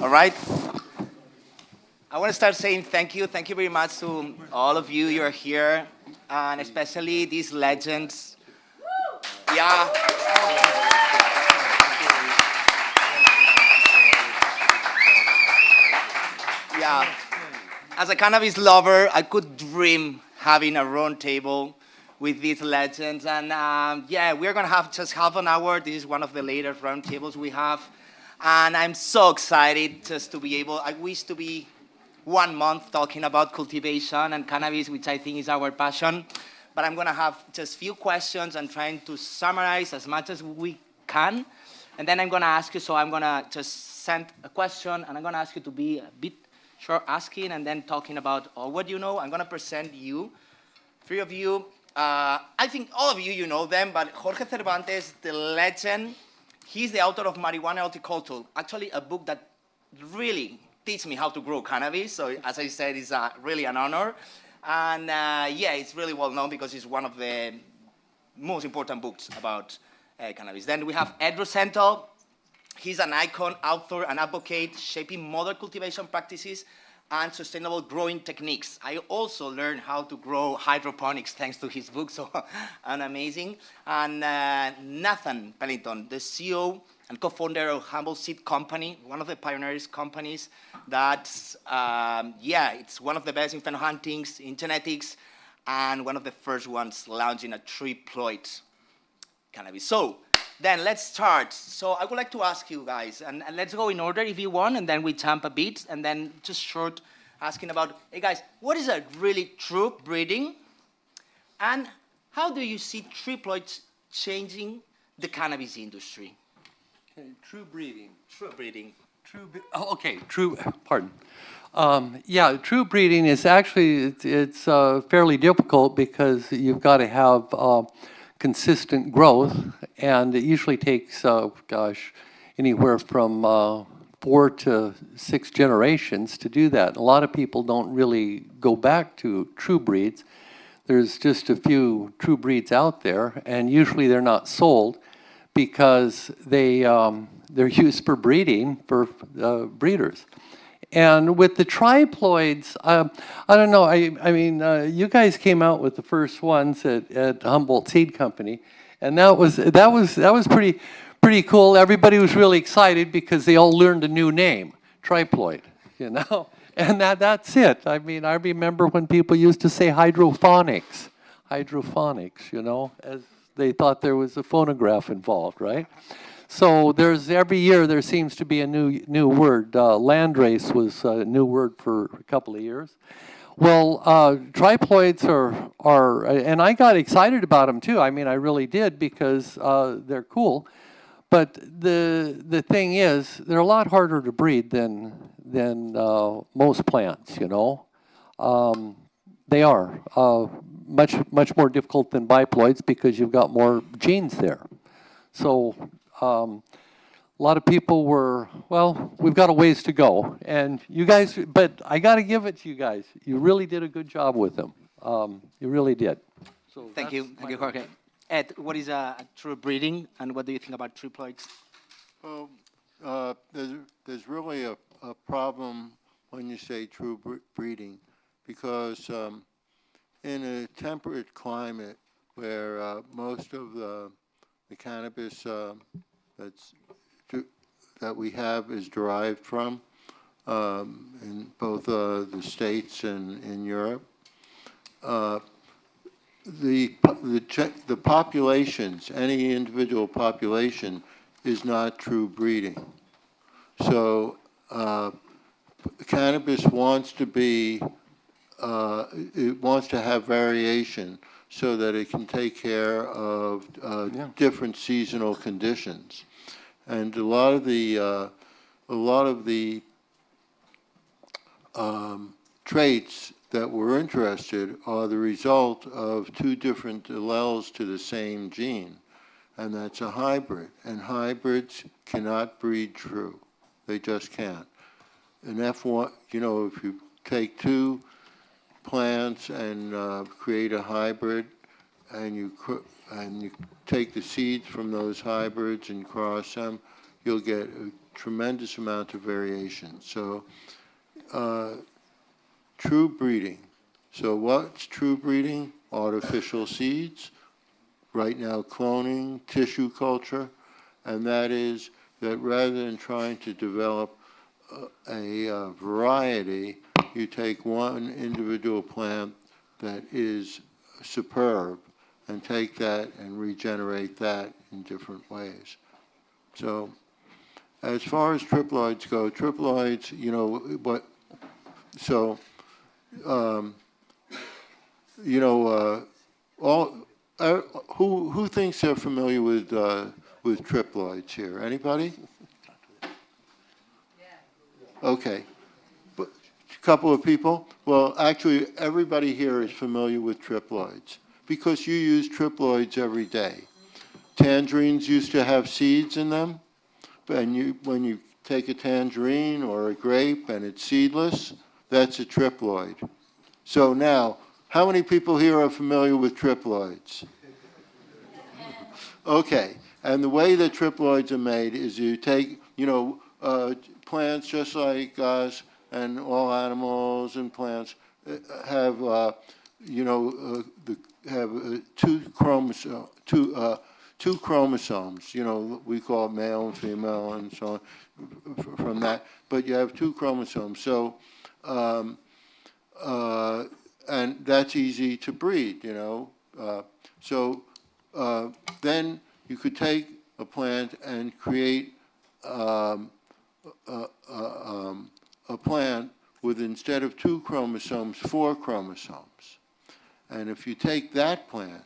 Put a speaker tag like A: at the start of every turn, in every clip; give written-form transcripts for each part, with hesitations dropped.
A: All right. I want to start saying thank you. Thank you very much to all of you. You're here, and especially these legends. Yeah. Yeah. As a cannabis lover, I could dream having a round table with these legends. And yeah, we're going to have just half an hour. This is one of the later round tables we have. And I'm so excited just to be able, I wish to be 1 month talking about cultivation and cannabis, which I think is our passion. But I'm going to have just few questions and trying to summarize as much as we can. And then I'm going to ask you, so I'm going to just send a question, and I'm going to ask you to be a bit short asking and then talking about what you know. I'm going to present you, three of you. I think all of you, you know them, but Jorge Cervantes, the legend, he's the author of Marijuana Horticulture, actually a book that really teach me how to grow cannabis. So as I said, it's really an honor. And yeah, it's really well known because it's one of the most important books about cannabis. Then we have Ed Rosenthal. He's an icon, author, and advocate shaping modern cultivation practices and sustainable growing techniques. I also learned how to grow hydroponics thanks to his book, so and amazing. And Nathan Pellington, the CEO and co-founder of Humble Seed Company, one of the pioneers companies that's, yeah, it's one of the best in phenohuntings, in genetics, and one of the first ones launching a triploid cannabis. So then let's start. So I would like to ask you guys, and let's go in order if you want, and then we jump a bit, and then just short asking about, hey guys, what is a really true breeding? And how do you see triploids changing the cannabis industry?
B: Okay, true breeding.
A: True breeding.
B: Pardon. Yeah, true breeding is actually, it's fairly difficult because you've got to have consistent growth, and it usually takes, anywhere from 4 to 6 generations to do that. A lot of people don't really go back to true breeds. There's just a few true breeds out there, and usually they're not sold because they're used for breeding for breeders. And with the triploids, I don't know. I mean, you guys came out with the first ones at Humboldt Seed Company, and that was pretty cool. Everybody was really excited because they all learned a new name, triploid, you know. And that's it. I mean, I remember when people used to say hydroponics, you know, as they thought there was a phonograph involved, right? So there's every year there seems to be a new word. Landrace was a new word for a couple of years. Well, triploids are, and I got excited about them too. I mean, I really did because they're cool. But the thing is, they're a lot harder to breed than most plants. You know, they are much more difficult than biploids because you've got more genes there. So a lot of people were, well, we've got a ways to go. And you guys, but I got to give it to you guys. You really did a good job with them. You really did. So
A: thank you, Jorge. Ed, what is a true breeding, and what do you think about triploids?
C: Well, there's really a problem when you say true breeding, because in a temperate climate where most of the cannabis that we have is derived from in both the States and in Europe, the populations, any individual population, is not true breeding. So cannabis wants to be, it wants to have variation so that it can take care of different seasonal conditions. And a lot of the traits that we're interested are the result of 2 different alleles to the same gene, and that's a hybrid. And hybrids cannot breed true; they just can't. An F1, you know, if you take 2 plants and create a hybrid, and you take the seeds from those hybrids and cross them, you'll get tremendous amount of variation. So true breeding. So what's true breeding? Artificial seeds, right now cloning, tissue culture, and that is that rather than trying to develop a variety, you take one individual plant that is superb and take that and regenerate that in different ways. So as far as triploids go, triploids, you know, but so, you know, who thinks they're familiar with triploids here? Anybody? Okay. But a couple of people? Well, actually, everybody here is familiar with triploids because you use triploids every day. Tangerines used to have seeds in them, and when you take a tangerine or a grape and it's seedless, that's a triploid. So now, how many people here are familiar with triploids? Okay, and the way that triploids are made is you take, you know, plants just like us and all animals and plants have, you know, have two chromosomes, you know, we call it male and female and so on from that, but you have two chromosomes. So, and that's easy to breed, you know. Then you could take a plant and create a plant with, instead of two chromosomes, 4 chromosomes. And if you take that plant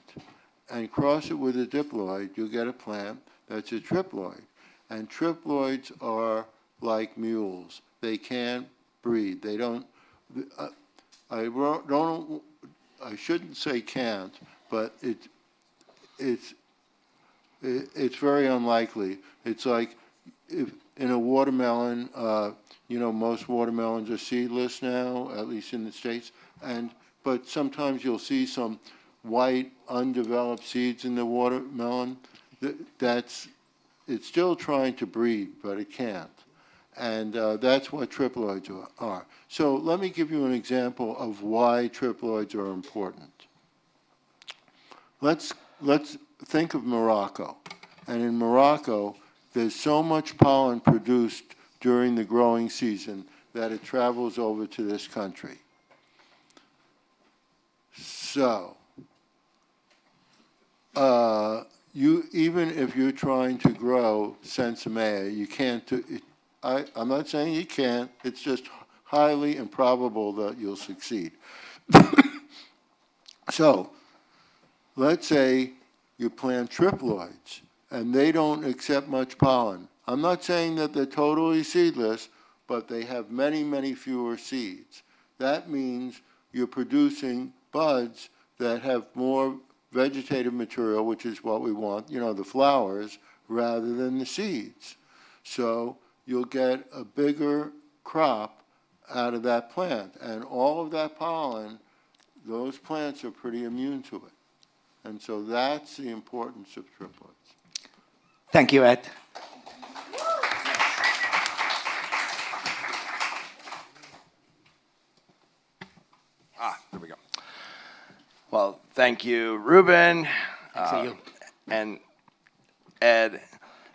C: and cross it with a diploid, you'll get a plant that's a triploid. And triploids are like mules. They can't breed. They don't, I shouldn't say can't, but it's very unlikely. It's like if in a watermelon, you know, most watermelons are seedless now, at least in the States, but sometimes you'll see some white, undeveloped seeds in the watermelon. It's still trying to breed, but it can't. And that's what triploids are. So let me give you an example of why triploids are important. Let's think of Morocco. And in Morocco, there's so much pollen produced during the growing season that it travels over to this country. So, even if you're trying to grow sensimilla, you can't do it. I'm not saying you can't, it's just highly improbable that you'll succeed. So, let's say you plant triploids, and they don't accept much pollen. I'm not saying that they're totally seedless, but they have many, many fewer seeds. That means you're producing buds that have more vegetative material, which is what we want, you know, the flowers, rather than the seeds. So you'll get a bigger crop out of that plant. And all of that pollen, those plants are pretty immune to it. And so that's the importance of triplets.
A: Thank you, Ed.
D: There we go. Well, thank you, Ruben, and Ed,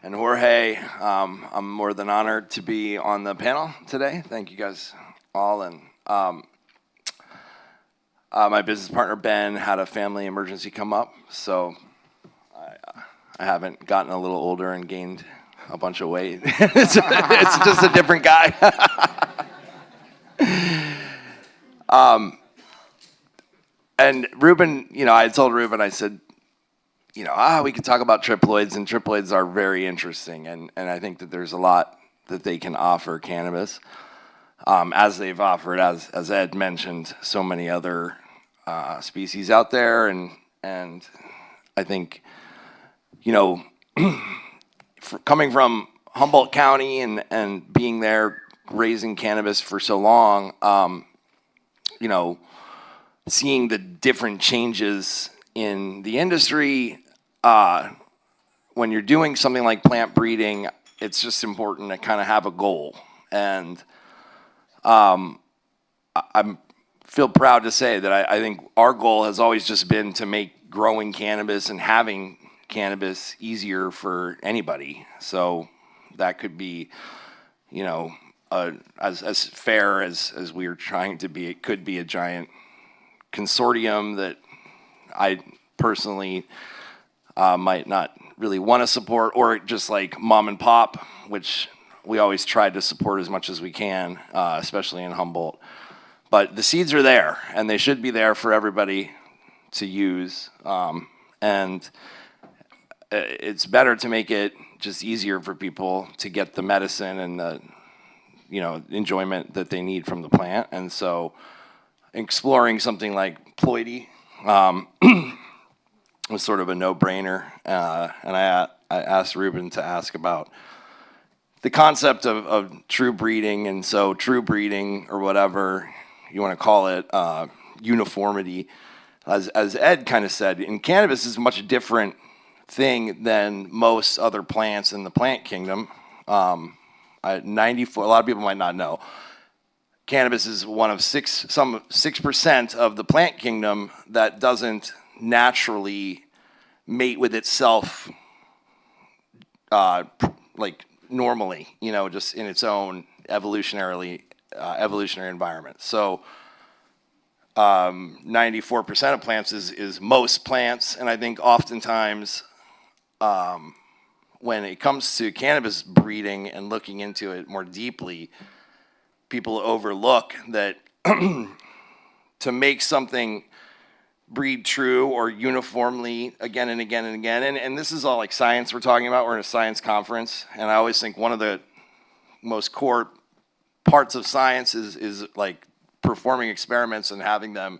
D: and Jorge. I'm more than honored to be on the panel today. Thank you guys all. And my business partner, Ben, had a family emergency come up, so I haven't gotten a little older and gained a bunch of weight. It's just a different guy. And Ruben, you know, I told Ruben, I said, you know, we could talk about triploids, and triploids are very interesting, and I think that there's a lot that they can offer cannabis, as they've offered, as Ed mentioned, so many other species out there, and I think, you know, coming from Humboldt County and being there raising cannabis for so long, you know, seeing the different changes in the industry, when you're doing something like plant breeding, it's just important to kind of have a goal. And I feel proud to say that I think our goal has always just been to make growing cannabis and having cannabis easier for anybody. So that could be, you know, as fair as we are trying to be. It could be a giant consortium that I personally might not really want to support, or just like mom and pop, which we always try to support as much as we can, especially in Humboldt. But the seeds are there, and they should be there for everybody to use. And it's better to make it just easier for people to get the medicine and the, you know, enjoyment that they need from the plant. And so exploring something like ploidy was sort of a no-brainer. And I asked Ruben to ask about the concept of true breeding. And so true breeding, or whatever you want to call it, uniformity, as Ed kind of said, in cannabis is a much different thing than most other plants in the plant kingdom. 94, a lot of people might not know, cannabis is one of 6% of the plant kingdom that doesn't naturally mate with itself, like normally, you know, just in its own evolutionary environment. So 94% of plants is most plants, and I think oftentimes when it comes to cannabis breeding and looking into it more deeply, people overlook that to make something breed true or uniformly again and again and again, and this is all like science we're talking about, we're in a science conference, and I always think one of the most core parts of science is like performing experiments and having them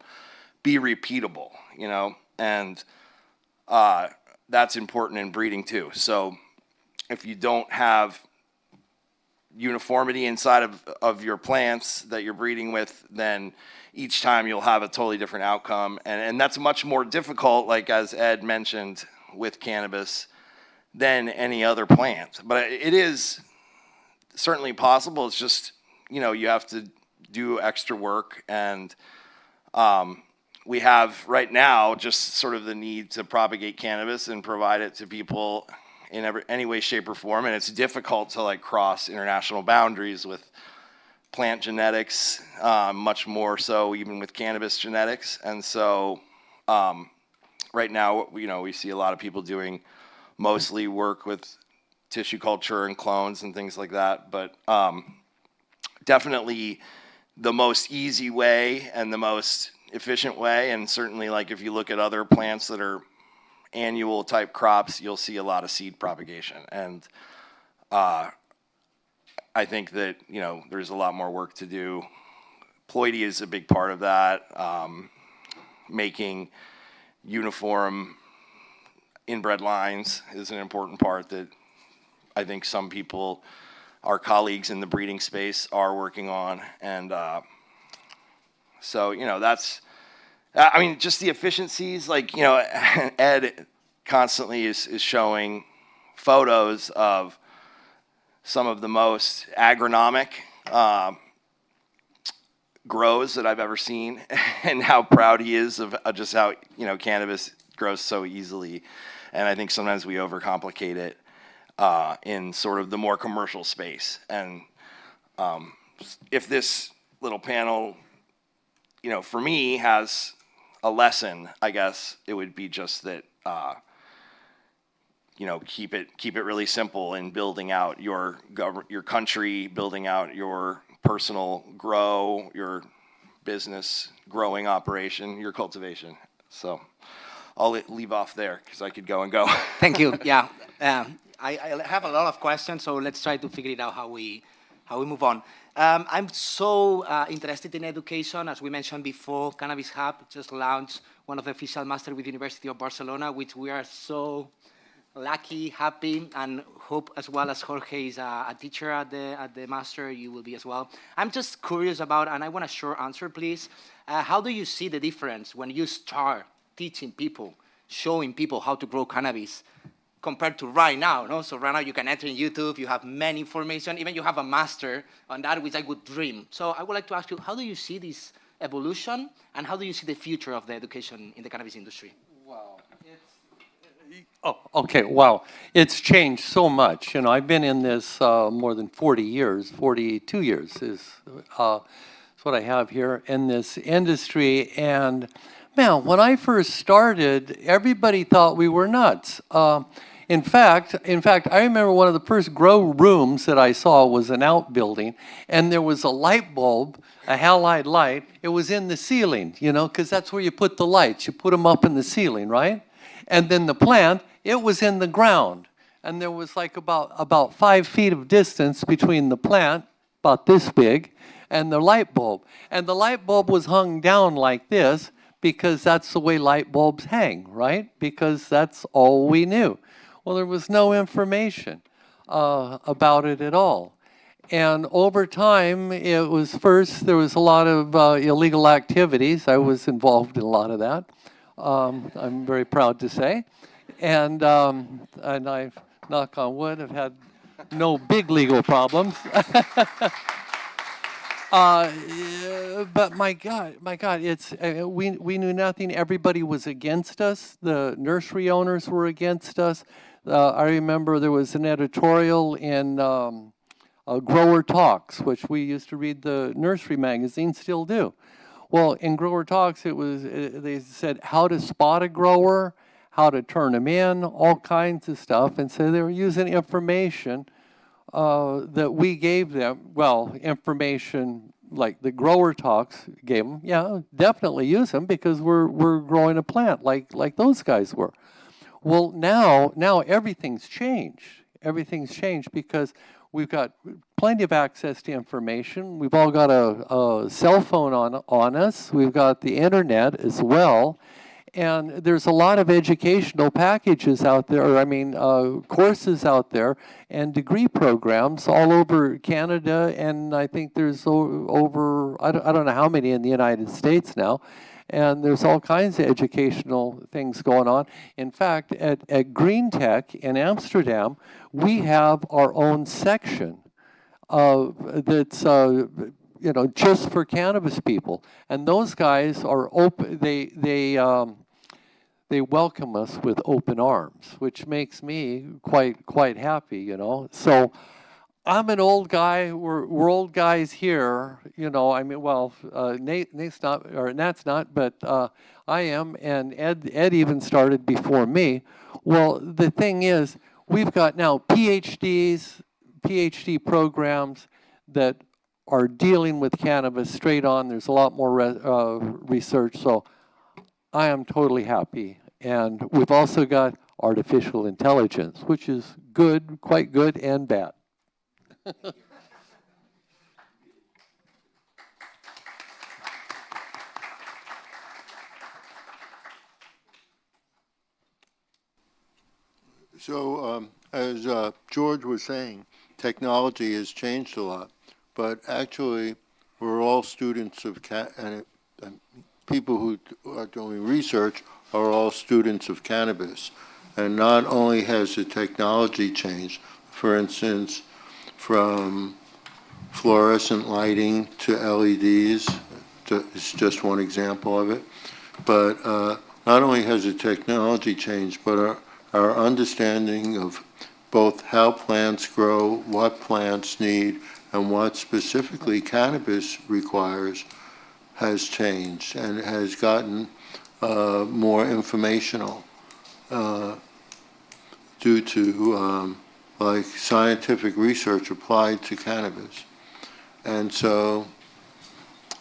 D: be repeatable, you know, and that's important in breeding too. So if you don't have uniformity inside of your plants that you're breeding with, then each time you'll have a totally different outcome. And that's much more difficult, like as Ed mentioned, with cannabis than any other plant. But it is certainly possible. It's just, you know, you have to do extra work. And we have right now just sort of the need to propagate cannabis and provide it to people in any way, shape, or form. And it's difficult to like cross international boundaries with plant genetics, much more so even with cannabis genetics. And so right now, you know, we see a lot of people doing mostly work with tissue culture and clones and things like that. But definitely the most easy way and the most efficient way, and certainly like if you look at other plants that are annual type crops, you'll see a lot of seed propagation. And I think that, you know, there's a lot more work to do. Ploidy is a big part of that. Making uniform inbred lines is an important part that I think some people, our colleagues in the breeding space, are working on. And so, you know, that's, I mean, just the efficiencies, like, you know, Ed constantly is showing photos of some of the most agronomic grows that I've ever seen, and how proud he is of just how, you know, cannabis grows so easily. And I think sometimes we overcomplicate it in sort of the more commercial space. And if this little panel, you know, for me has a lesson, I guess it would be just that, you know, keep it really simple in building out your country, building out your personal grow, your business growing operation, your cultivation. So I'll leave off there because I could go and go.
A: Thank you. Yeah, I have a lot of questions, so let's try to figure it out how we move on. I'm so interested in education. As we mentioned before, Cannabis Hub just launched one of the official master with University of Barcelona, which we are so lucky, happy, and hope as well as Jorge is a teacher at the master, you will be as well. I'm just curious about, and I want a short answer, please. How do you see the difference when you start teaching people, showing people how to grow cannabis compared to right now, no? So right now you can enter in YouTube, you have many information, even you have a master on that, which I would dream. So I would like to ask you, how do you see this evolution, and how do you see the future of the education in the cannabis industry?
B: Wow. Oh, okay, wow. It's changed so much. You know, I've been in this more than 40 years, 42 years is what I have here in this industry. And man, when I first started, everybody thought we were nuts. In fact, I remember one of the first grow rooms that I saw was an outbuilding, and there was a light bulb, a halide light. It was in the ceiling, you know, because that's where you put the lights. You put them up in the ceiling, right? And then the plant, it was in the ground. And there was like about 5 feet of distance between the plant, about this big, and the light bulb. And the light bulb was hung down like this because that's the way light bulbs hang, right? Because that's all we knew. Well, there was no information about it at all. And over time, it was first, there was a lot of illegal activities. I was involved in a lot of that. I'm very proud to say. And I've, knock on wood, have had no big legal problems. But my God, it's we knew nothing. Everybody was against us. The nursery owners were against us. I remember there was an editorial in Grower Talks, which we used to read the nursery magazine, still do. Well, in Grower Talks, it was they said how to spot a grower, how to turn them in, all kinds of stuff, and so they were using information that we gave them, well, information like the Grower Talks gave them, yeah, definitely use them because we're growing a plant like those guys were. Well, now everything's changed. Everything's changed because we've got plenty of access to information. We've all got a cell phone on us. We've got the internet as well. And there's a lot of educational packages out there, or I mean, courses out there, and degree programs all over Canada, and I think there's over, I don't know how many in the United States now, and there's all kinds of educational things going on. In fact, at Green Tech in Amsterdam, we have our own section that's you know, just for cannabis people, and those guys are open. They welcome us with open arms, which makes me quite happy, you know. So I'm an old guy. We're old guys here, you know. I mean, well, Nate's not, or Nat's not, but I am, and Ed even started before me. Well, the thing is, we've got now PhD programs that are dealing with cannabis straight on. There's a lot more research, so I am totally happy. And we've also got artificial intelligence, which is good, quite good, and bad.
C: So as George was saying, technology has changed a lot, but actually we're all students of and people who are doing research are all students of cannabis. And not only has the technology changed, for instance, from fluorescent lighting to LEDs, is just one example of it, but not only has the technology changed, but our understanding of both how plants grow, what plants need, and what specifically cannabis requires has changed and has gotten more informational due to like scientific research applied to cannabis. And so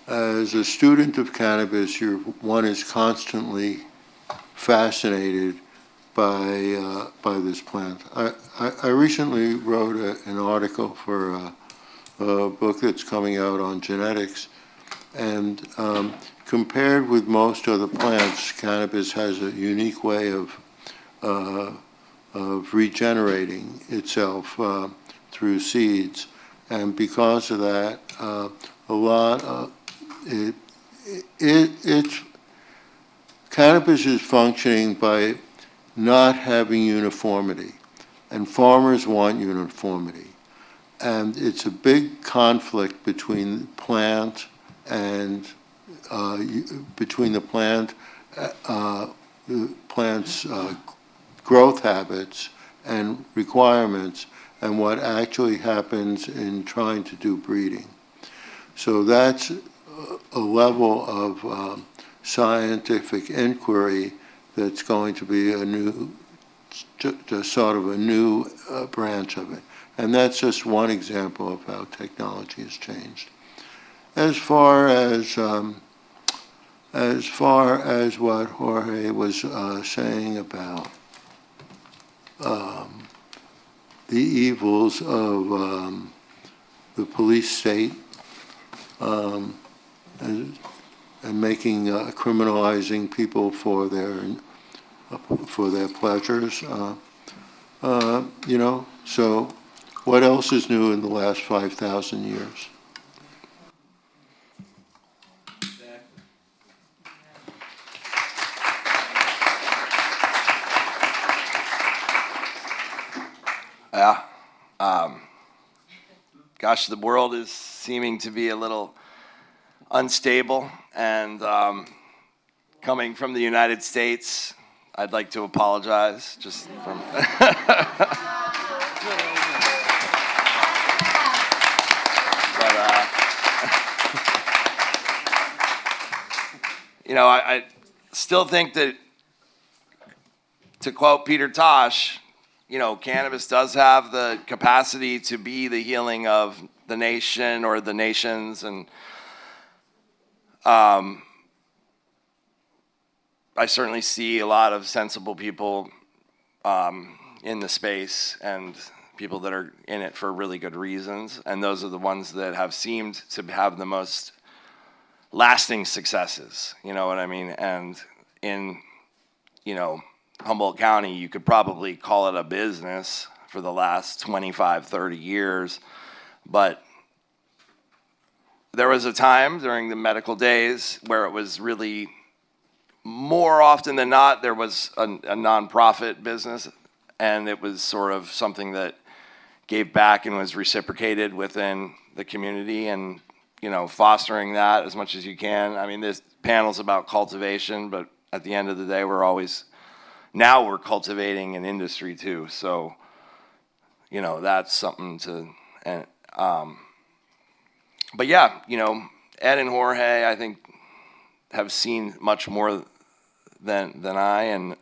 C: as a student of cannabis, one is constantly fascinated by this plant. I recently wrote an article for a book that's coming out on genetics, and compared with most other plants, cannabis has a unique way of regenerating itself through seeds, and because of that, a lot of it's cannabis is functioning by not having uniformity. And farmers want uniformity. And it's a big conflict between plant and between the plant's growth habits and requirements and what actually happens in trying to do breeding. So that's a level of scientific inquiry that's going to be a new, sort of a new branch of it. And that's just one example of how technology has changed. As far as what Jorge was saying about the evils of the police state and making criminalizing people for their pleasures, you know. So, what else is new in the last 5,000 years?
D: Yeah. Gosh, the world is seeming to be a little unstable, and coming from the United States, I'd like to apologize just from. You know, I still think that, to quote Peter Tosh, you know, cannabis does have the capacity to be the healing of the nation or the nations, and I certainly see a lot of sensible people in the space and people that are in it for really good reasons, and those are the ones that have seemed to have the most lasting successes, you know what I mean? And in, you know, Humboldt County, you could probably call it a business for the last 25, 30 years, but there was a time during the medical days where it was really, more often than not, there was a nonprofit business, and it was sort of something that gave back and was reciprocated within the community, and you know, fostering that as much as you can. I mean, this panel's about cultivation, but at the end of the day, now we're cultivating an industry too. So, you know, that's something to, but yeah, you know, Ed and Jorge, I think, have seen much more than I, and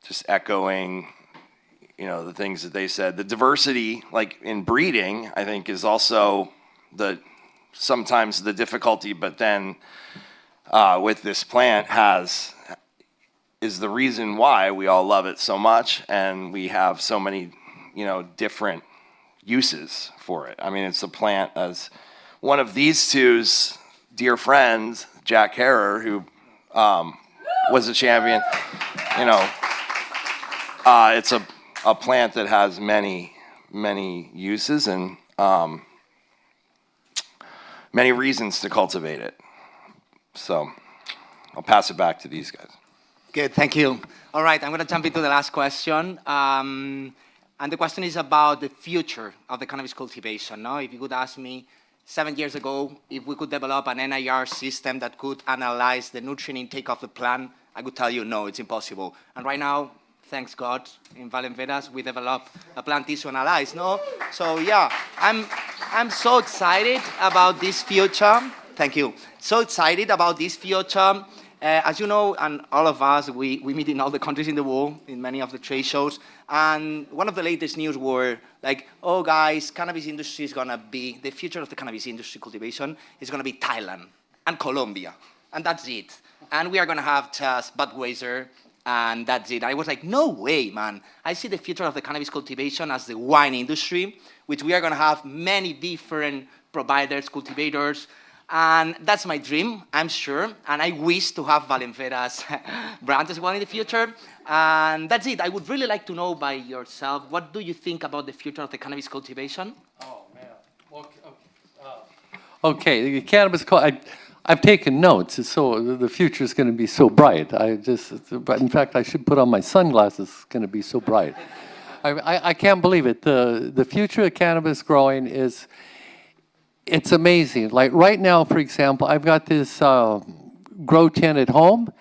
D: just echoing, you know, the things that they said. The diversity, like in breeding, I think is also sometimes the difficulty, but then with this plant is the reason why we all love it so much, and we have so many, you know, different uses for it. I mean, it's a plant, as one of these two's dear friends, Jack Harrer, who was a champion, you know, it's a plant that has many uses and many reasons to cultivate it. So I'll pass it back to these guys.
A: Good, thank you. All right, I'm going to jump into the last question. And the question is about the future of the cannabis cultivation. No? If you could ask me 7 years ago if we could develop an NIR system that could analyze the nutrient intake of the plant, I could tell you no, it's impossible. And right now, thanks God, in Valenveras, we developed a plant tissue analyze, no? So yeah, I'm so excited about this future. Thank you. So excited about this future. As you know, and all of us, we meet in all the countries in the world, in many of the trade shows, and one of the latest news were like, oh guys, cannabis industry is gonna be, the future of the cannabis industry cultivation is gonna be Thailand and Colombia, and that's it. And we are gonna have just Budweiser, and that's it. I was like, no way, man. I see the future of the cannabis cultivation as the wine industry, which we are gonna have many different providers, cultivators, and that's my dream, I'm sure, and I wish to have Valenveras brand as well in the future. And that's it. I would really like to know by yourself, what do you think about the future of the cannabis cultivation?
B: Oh, man. Okay, the cannabis, I've taken notes, so the future is going to be so bright. But in fact, I should put on my sunglasses. It's going to be so bright. I can't believe it. The future of cannabis growing it's amazing. Like right now, for example, I've got this grow tent at home,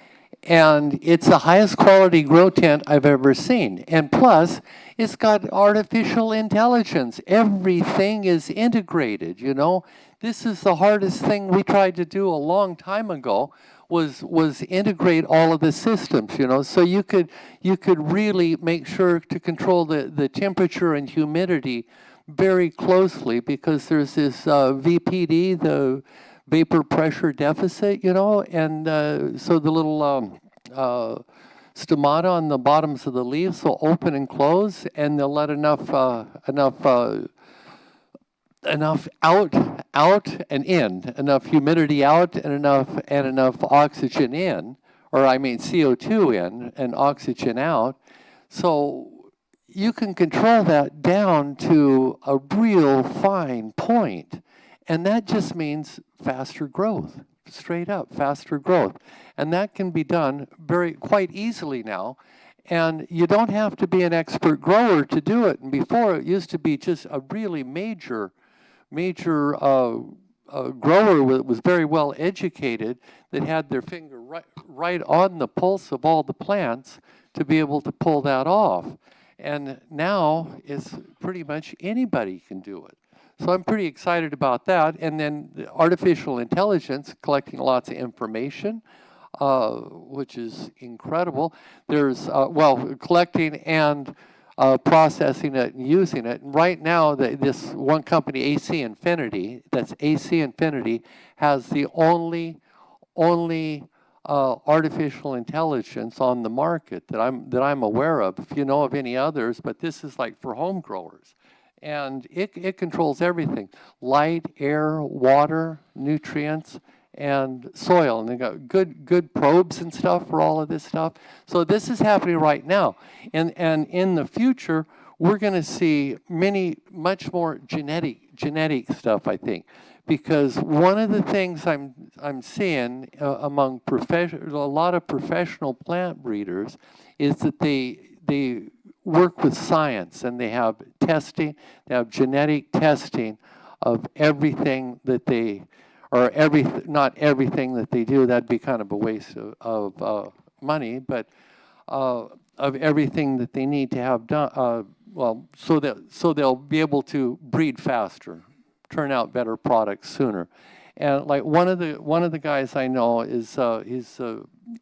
B: and it's the highest quality grow tent I've ever seen. And plus, it's got artificial intelligence. Everything is integrated, you know. This is the hardest thing we tried to do a long time ago, was integrate all of the systems, you know. So you could really make sure to control the temperature and humidity very closely, because there's this VPD, the vapor pressure deficit, you know, and so the little stomata on the bottoms of the leaves will open and close, and they'll let enough out and in, enough humidity out and enough oxygen in, or I mean CO2 in and oxygen out. So you can control that down to a real fine point. And that just means faster growth, straight up, faster growth. And that can be done quite easily now. And you don't have to be an expert grower to do it. And before, it used to be just a really major grower that was very well educated, that had their finger right on the pulse of all the plants to be able to pull that off. And now it's pretty much anybody can do it. So I'm pretty excited about that. And then the artificial intelligence, collecting lots of information, which is incredible. There's, collecting and processing it and using it. And right now, this one company, AC Infinity, that's AC Infinity, has the only artificial intelligence on the market that I'm aware of. If you know of any others, but this is like for home growers. And it controls everything: light, air, water, nutrients, and soil. And they got good probes and stuff for all of this stuff. So this is happening right now. And in the future, we're going to see much more genetic stuff, I think. Because one of the things I'm seeing among a lot of professional plant breeders is that they work with science, and they have testing, they have genetic testing of everything that not everything that they do. That'd be kind of a waste of money, but of everything that they need to have done. So they'll be able to breed faster, turn out better products sooner. And like one of the guys I know is he's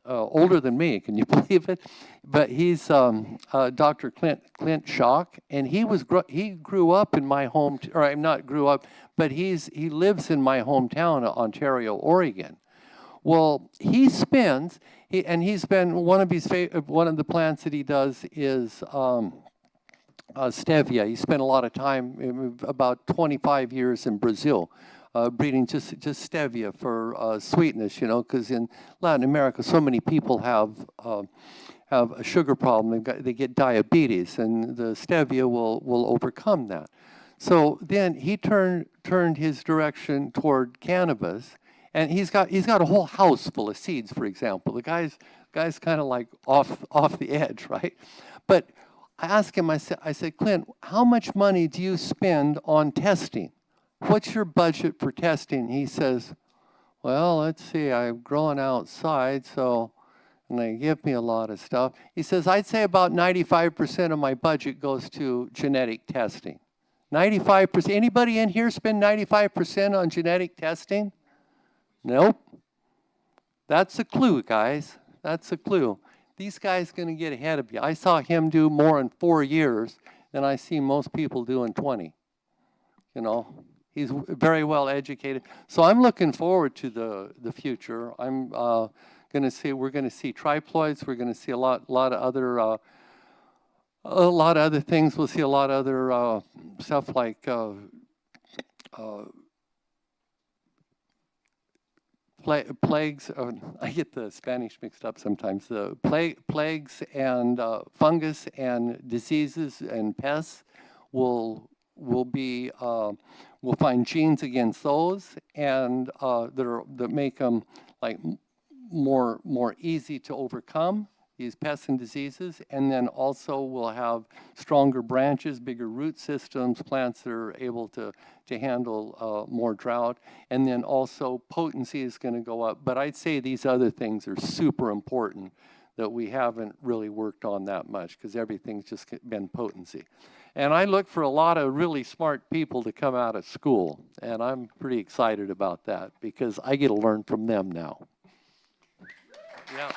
B: older than me. Can you believe it? But he's Dr. Clint Schock, and he grew up in my home, or I'm not grew up, but he lives in my hometown, Ontario, Oregon. Well, he's been one of the plants that he does is stevia. He spent a lot of time, about 25 years in Brazil, breeding just stevia for sweetness, you know, because in Latin America, so many people have a sugar problem. They get diabetes, and the stevia will overcome that. So then he turned his direction toward cannabis, and he's got a whole house full of seeds. For example, the guy's kind of like off the edge, right? But I asked him, I said, Clint, how much money do you spend on testing? What's your budget for testing? He says, well, let's see, I'm growing outside, and they give me a lot of stuff. He says, I'd say about 95% of my budget goes to genetic testing. 95%. Anybody in here spend 95% on genetic testing? Nope. That's a clue, guys. That's a clue. These guys going to get ahead of you. I saw him do more in 4 years than I see most people do in 20. You know, he's very well educated. So I'm looking forward to the future. I'm we're going to see triploids. We're going to see a lot of other things. We'll see a lot of other stuff like plagues. I get the Spanish mixed up sometimes. Plagues and fungus and diseases and pests will will be, we'll find genes against those and that make them like more easy to overcome these pests and diseases, and then also we'll have stronger branches, bigger root systems, plants that are able to handle more drought, and then also potency is going to go up. But I'd say these other things are super important that we haven't really worked on that much because everything's just been potency. And I look for a lot of really smart people to come out of school, and I'm pretty excited about that because I get to learn from them now. Yeah.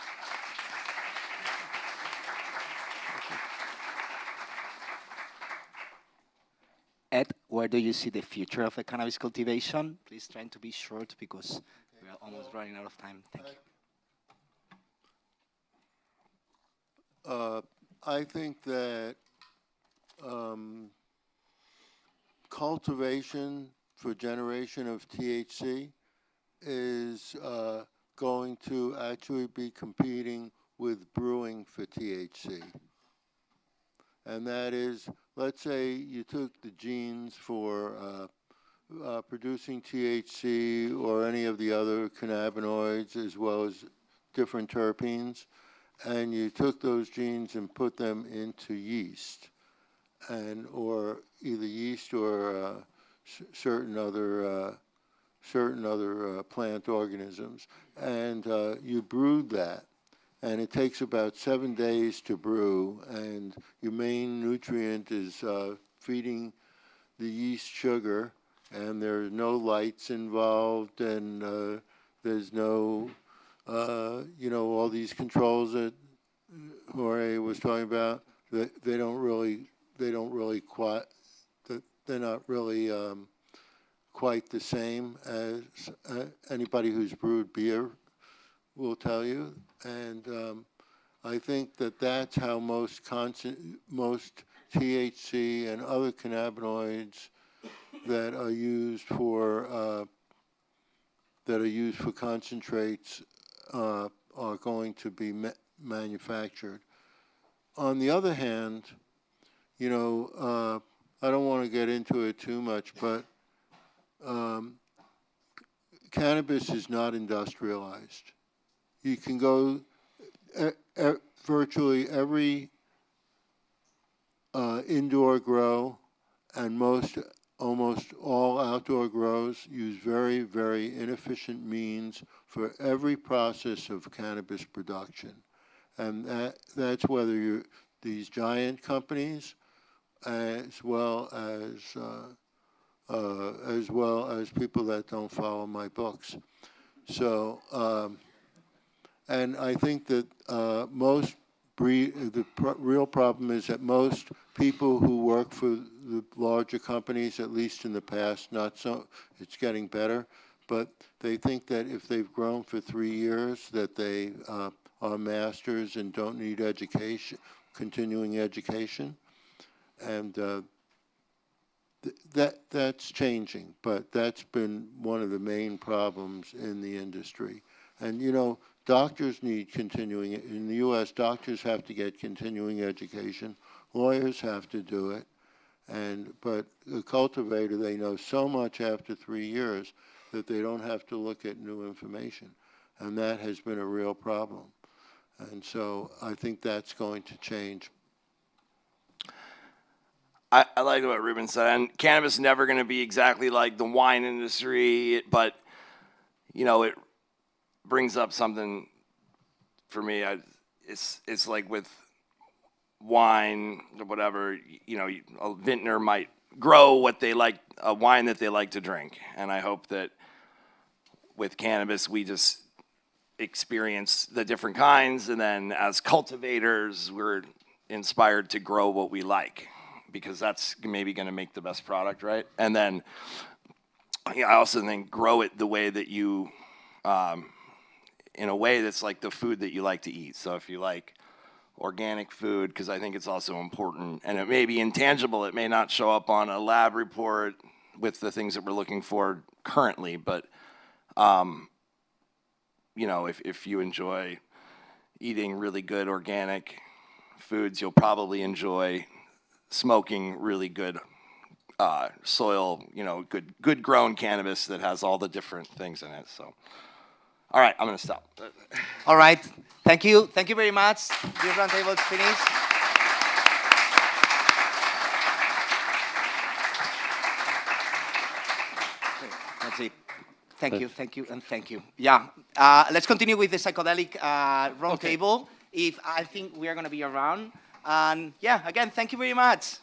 A: Ed, where do you see the future of the cannabis cultivation? Please try to be short because we are almost running out of time. Thank you.
C: I think that cultivation for generation of THC is going to actually be competing with brewing for THC. And that is, let's say you took the genes for producing THC or any of the other cannabinoids as well as different terpenes, and you took those genes and put them into yeast, or either yeast or certain other plant organisms, and you brewed that. And it takes about 7 days to brew, and your main nutrient is feeding the yeast sugar, and there are no lights involved, and there's no, all these controls that Jorge was talking about. They're not really quite the same as anybody who's brewed beer will tell you, and I think that that's how most THC and other cannabinoids that are used for concentrates are going to be manufactured. On the other hand, I don't want to get into it too much, but cannabis is not industrialized. You can go virtually every indoor grow, and almost all outdoor grows use very, very inefficient means for every process of cannabis production. And that's whether these giant companies as well as people that don't follow my books. So, and I think that the real problem is that most people who work for the larger companies, at least in the past, not so, it's getting better, but they think that if they've grown for 3 years, that they are masters and don't need education, continuing education, and that's changing, but that's been one of the main problems in the industry. And doctors need continuing, in the U.S., doctors have to get continuing education, lawyers have to do it, but a cultivator, they know so much after 3 years that they don't have to look at new information, and that has been a real problem. And so I think that's going to change.
D: I like what Ruben said, and cannabis is never going to be exactly like the wine industry, but, it brings up something for me. It's like with wine or whatever, a vintner might grow what they like, a wine that they like to drink. And I hope that with cannabis, we just experience the different kinds, and then as cultivators, we're inspired to grow what we like, because that's maybe going to make the best product, right? And then I also think grow it the way that you, in a way that's like the food that you like to eat. So if you like organic food, because I think it's also important, and it may be intangible, it may not show up on a lab report with the things that we're looking for currently, but if you enjoy eating really good organic foods, you'll probably enjoy smoking really good soil, good grown cannabis that has all the different things in it. So, all right, I'm gonna stop.
A: All right. Thank you very much. This roundtable is finished. That's it. Thank you, and thank you. Yeah. Let's continue with the psychedelic roundtable. I think we are going to be around. And yeah, again, thank you very much.